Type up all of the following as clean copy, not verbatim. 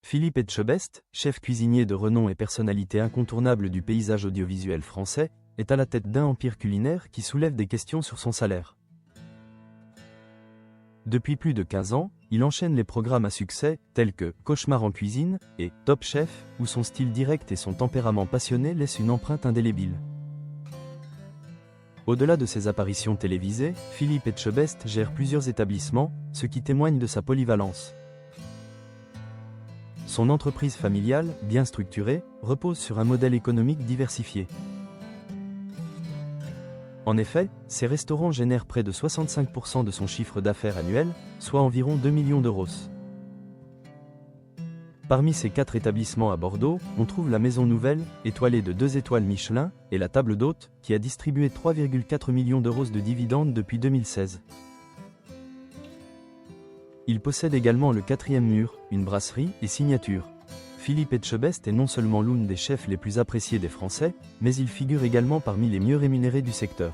Philippe Etchebest, chef cuisinier de renom et personnalité incontournable du paysage audiovisuel français, est à la tête d'un empire culinaire qui soulève des questions sur son salaire. Depuis plus de 15 ans, il enchaîne les programmes à succès tels que Cauchemar en cuisine et Top Chef, où son style direct et son tempérament passionné laissent une empreinte indélébile. Au-delà de ses apparitions télévisées, Philippe Etchebest gère plusieurs établissements, ce qui témoigne de sa polyvalence. Son entreprise familiale, bien structurée, repose sur un modèle économique diversifié. En effet, ses restaurants génèrent près de 65% de son chiffre d'affaires annuel, soit environ 2 millions d'euros. Parmi ces 4 établissements à Bordeaux, on trouve la Maison Nouvelle, étoilée de 2 étoiles Michelin, et la Table d'Hôte, qui a distribué 3,4 millions d'euros de dividendes depuis 2016. Il possède également le 4e mur, une brasserie et signature. Philippe Etchebest est non seulement l'un des chefs les plus appréciés des Français, mais il figure également parmi les mieux rémunérés du secteur.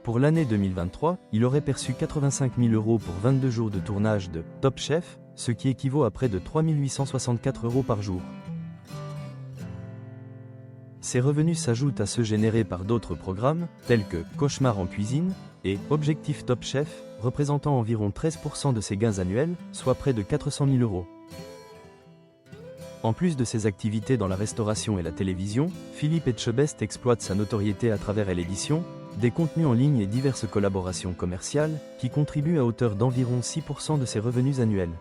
Pour l'année 2023, il aurait perçu 85 000 € pour 22 jours de tournage de Top Chef, ce qui équivaut à près de 3 864 € par jour. Ces revenus s'ajoutent à ceux générés par d'autres programmes, tels que Cauchemar en cuisine et Objectif Top Chef, représentant environ 13% de ses gains annuels, soit près de 400 000 €. En plus de ses activités dans la restauration et la télévision, Philippe Etchebest exploite sa notoriété à travers l'édition, des contenus en ligne et diverses collaborations commerciales, qui contribuent à hauteur d'environ 6% de ses revenus annuels.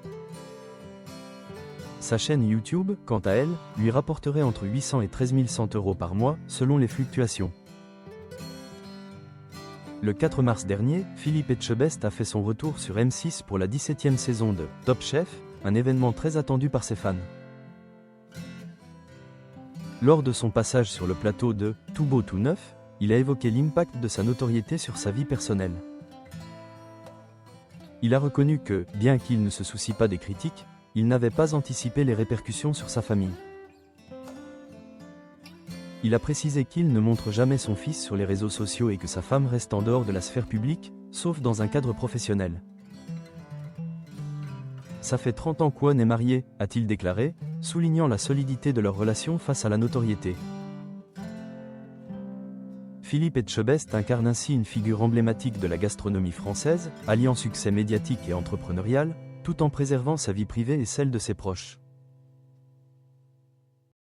Sa chaîne YouTube, quant à elle, lui rapporterait entre 800 et 13 100 € par mois, selon les fluctuations. Le 4 mars dernier, Philippe Etchebest a fait son retour sur M6 pour la 17e saison de Top Chef, un événement très attendu par ses fans. Lors de son passage sur le plateau de Tout beau tout neuf, il a évoqué l'impact de sa notoriété sur sa vie personnelle. Il a reconnu que, bien qu'il ne se soucie pas des critiques, il n'avait pas anticipé les répercussions sur sa famille. Il a précisé qu'il ne montre jamais son fils sur les réseaux sociaux et que sa femme reste en dehors de la sphère publique, sauf dans un cadre professionnel. Ça fait 30 ans qu'on est mariés, a-t-il déclaré, soulignant la solidité de leur relation face à la notoriété. Philippe Etchebest incarne ainsi une figure emblématique de la gastronomie française, alliant succès médiatique et entrepreneurial, tout en préservant sa vie privée et celle de ses proches.